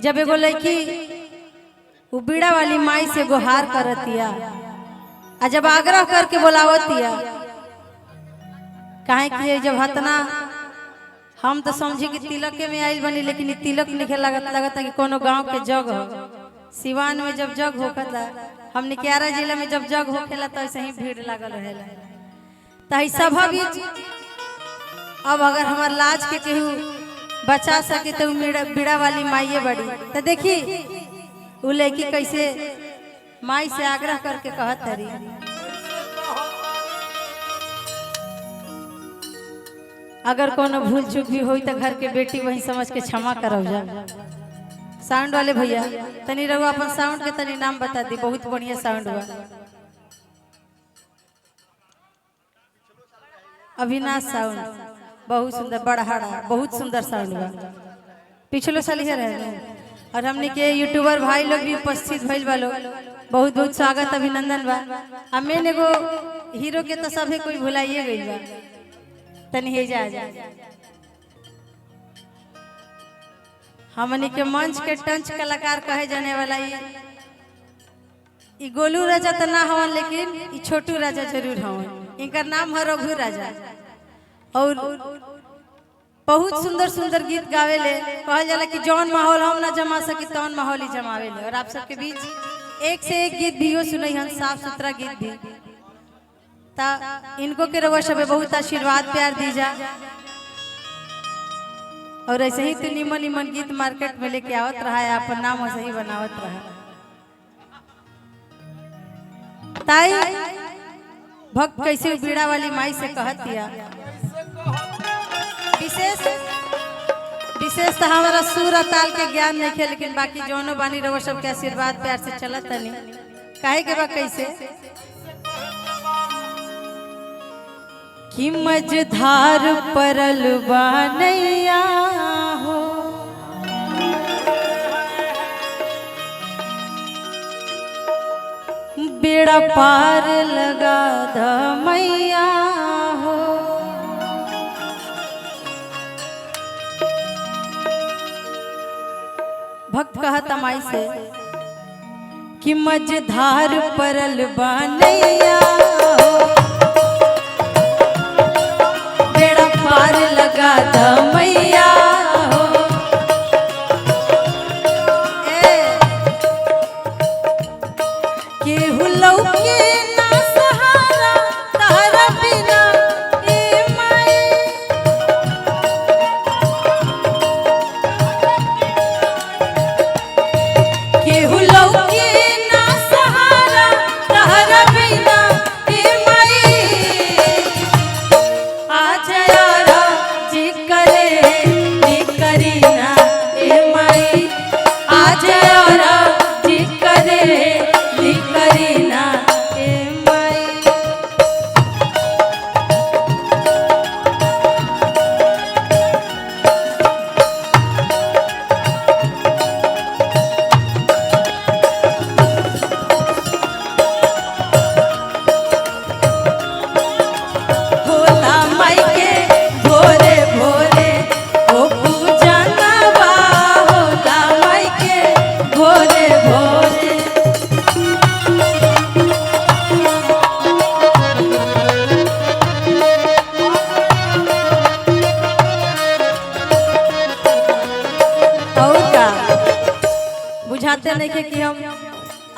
जब एगो लड़की वो बीड़ा वाली माई से गुहार करतिया आ जब आग्रह करके बोलावतिया काहे कि जब हतना हम तो समझी कि तिलक में आइल बनी, लेकिन तिलक लिखे लगता कि कोनो गांव के जग हो। सिवान में जब जग होता, हमने क्यारा जिला में जब जग होखेला तो ऐसे ही भीड़ लागल रहेला। तो सभा बीच अब अगर हमार लाज के केहू बचा सके तो बीड़ा वाली माइये बड़ी। तो देखी वो लड़की कैसे माई से आग्रह करके कहत तरी, अगर कोनो भूल चूक भी हुई तो घर के बेटी वही समझ के क्षमा करब जा। साउंड वाले भैया तनी रहुआ अपन साउंड के तनी नाम बता दी, बहुत बढ़िया साउंड हुआ। अविनाश साउंड बहुत सुंदर, बड़हाड़ा बहुत सुंदर साउंड हुआ। पिछलो साल ही रहे और हमने के यूट्यूबर भाई लोग भी उपस्थित भइल बा लोग, बहुत बहुत स्वागत अभिनंदन बा। हमें एगो हीरो के तो सभे कोई भुलाइए गई बा, तनी हे जा हमनी के मंच के टंच कलाकार कहे जाने वाला ई गोलू राजा तो ना हवन, लेकिन ई छोटू राजा जरूर हवन। इनका नाम है रघु राजा और बहुत सुंदर सुंदर गीत गावे ले। कहल जाला कि जौन माहौल हम ना जमा सकी तौन माहौल ही जमावे ले। और आप सबके बीच एक से एक गीत भी सुनई हन, साफ सुथरा गीत भी। ता इनको के रवा सबे बहुत आशीर्वाद प्यार दीजा और ऐसे ही तो निमन निमन गीत मार्केट में लेके आवत रहा है, अपन नाम ऐसे ही बनावत रहा। ताई भक्त कैसे बीड़ा वाली माई से कहतिया, विशेष तो हमारा सुर और ताल के ज्ञान नहीं है, लेकिन बाकी जोनो बानी रहो सबके आशीर्वाद प्यार से चलत नहीं। काहे के बा कैसे कि मझधार परल बानैया हो, बेड़ा पार लगा द मैया हो। भक्त कहता माई से कि मझधार परल बानैया हो, बेड़ा पार लगा द मैया हो। केहू लौके ना सहारा तारा बिना ए माई, केहू लौके ना सहारा तारा बिना ए माई। आज यारा जी करे नी करी ना ए माई, आज यारा जी करे नी करी ना ए माई। भोला माई के भोरे भोरे ओ पूजा नवा, भोला माई के भोरे भोरे। और का बुझाते नहीं के कि हम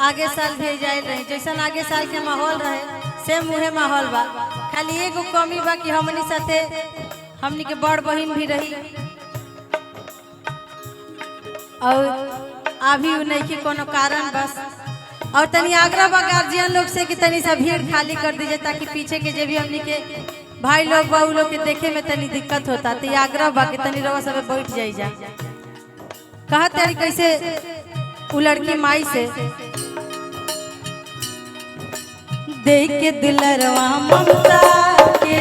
आगे साल भी जाए रहे, जैसन आगे साल के माहौल रहे सेम मुहे माहौल बा। खाली एगो कमी बा कि हमनी साथे हमनी के बड़ बहिन भी रही और अभी उ नहीं कि कोनो कारण बस। और तनी आग्रह बा गार्जियन लोग से कि तनी सा भीड़ खाली कर दीजिए, ताकि पीछे के जे भी हमनी के भाई लोग बा उ लोग के देखे में तनी दिक्कत होता। तो आग्रह बा कि तनी रवा सब बैठ जाई जा। कहा तारी कैसे उ लड़की माई से देख के दिलरवा ममता के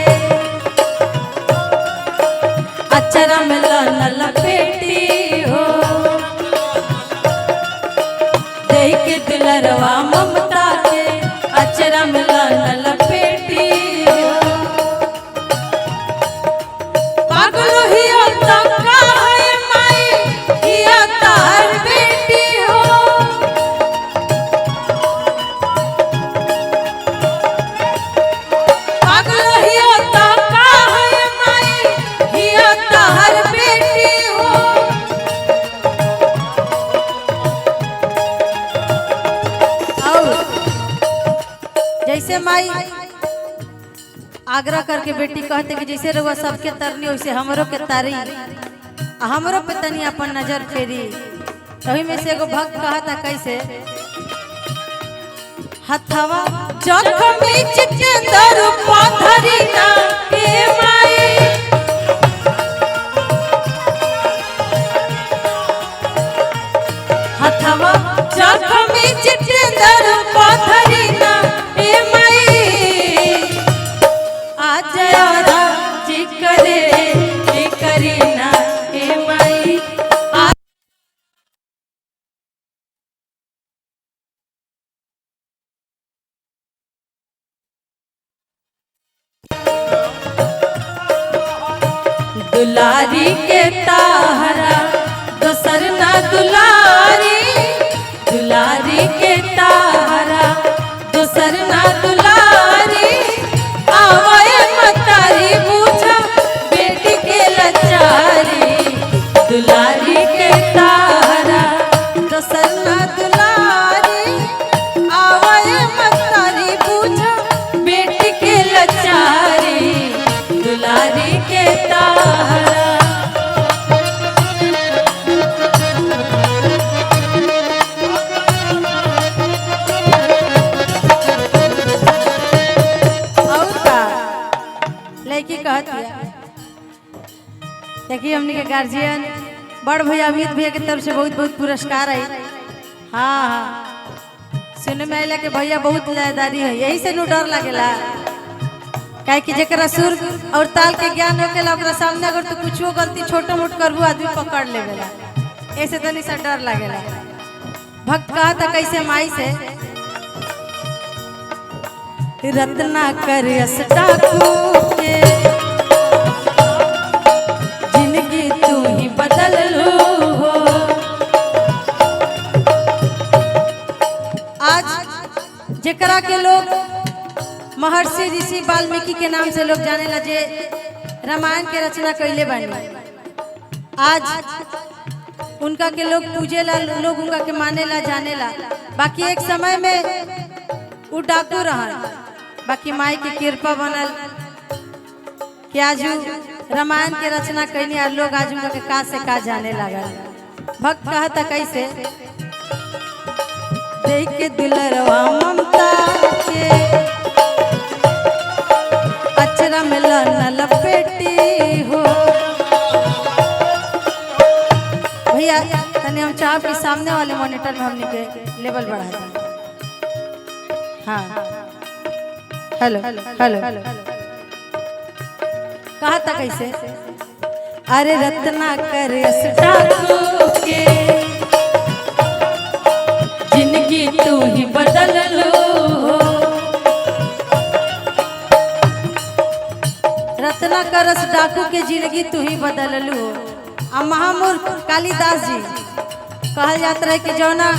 अचरा में लाल लपेटी हो, देख के दिलरवा ममता के अचरा में लाल लपेटी हो। पागल ही होता का है माई, हिया तार माई आग्रह करके बेटी कहते कि जैसे रउआ सबके तरनी वैसे हमरो के तारी, हमरो पे तनी अपन नजर फेरी। तभी में से एगो भक्त कहा था कैसे, हथवा जखमी चितंदर पाथरी ना के माई, हथवा जखमी चितंदर पाथरी ना के माई, आज यारा जी करे जी करी ना के माई। दुलारी के ताहरा दोसर ना दुलारी, दुलारी के ताहरा दोसर ना दुलारी, आवाए मतारी पूछा बेटी के लाचारी, दुलारी के ताहरा दोसर ना दुलारी, आवाए मतारी पूछा बेटी के लाचारी, दुलारी के ताहरा। लड़की कहती है, देखिए हमने के गार्जियन बड़ भैया अमित भैया की तरफ से बहुत बहुत पुरस्कार है। हाँ हाँ सुने में आइला के भैया बहुत लयदारी है, यही से नु डर लगेला काहे कि जेकरा सुर और ताल के ज्ञान होकेला ओकरा सामने अगर तू कुछो गलती छोटा मोट करबू आदमी पकड़ लेवेला, ऐसे तनी सा डर लगेला। भक्त कहा था कैसे माई से, रत्ना कर डाकू के जिंदगी तू ही बदल लो हो। आज जेकरा के लोग महर्षि ऋषि वाल्मीकि के नाम से लोग जाने ला, जे रामायण के रचना कैले बानी, आज उनका के लोग पूजे ला, लोग उनका के माने ला जाने ला। बाकी एक समय में वो डाकू रहन, बाकी माई की कृपा बनल कि आज रामायण के रचना कैनी और लोग आज उनका के का से का जाने लगा। भक्त कहा था कैसे, देख के दुलरवा ममता के अचरा में न लपेटी हो। भैया तनी हम चाह कि सामने वाले मॉनिटर में हमने के लेवल बढ़ा दें। हाँ हेलो हेलो कहा था कैसे, अरे रत्ना कर डाकू के जिंदगी तू ही बदल लो हो। रत्ना करस डाकू के जिंदगी तू ही बदल लो। आ महामूर्ख कालिदास जी कहल जात रहे कि जौना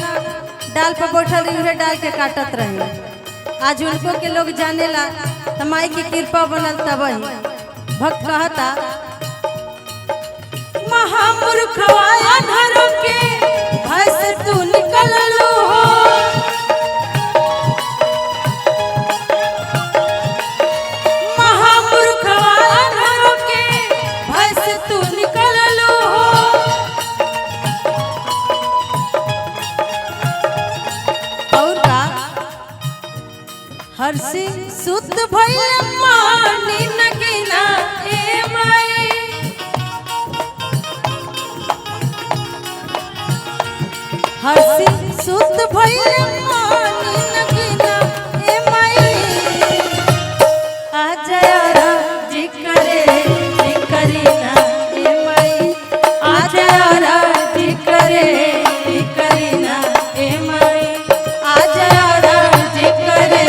डाल पर बैठल रही उहे डाल के काटत रही। आज उनको के लोग जाने ला तो माई की कृपा बनल तब ही। भक्त कहता, महामूर्खवा अनहरों के भय से तू निकल लो हो। महामूर्खवा अनहरों के भय से तू निकल लो हो। और का हर्षि सुत भइल मानी नगीना ए माई। हर्षि सुत भइल मानी नगीना ए माई। आज यारा जी करे जी करीना ए माई। आज यारा जी करे जी करीना ए माई। आज यारा जी करे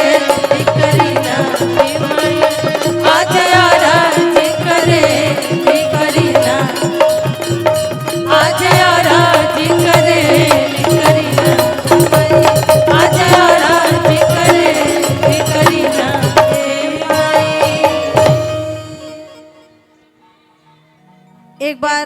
जी करीना ए माई। आज यारा जी करे जी करीना। आज यारा जी करे जी करीना माई। आज यारा जी करे जी करीना ए माई। एक बार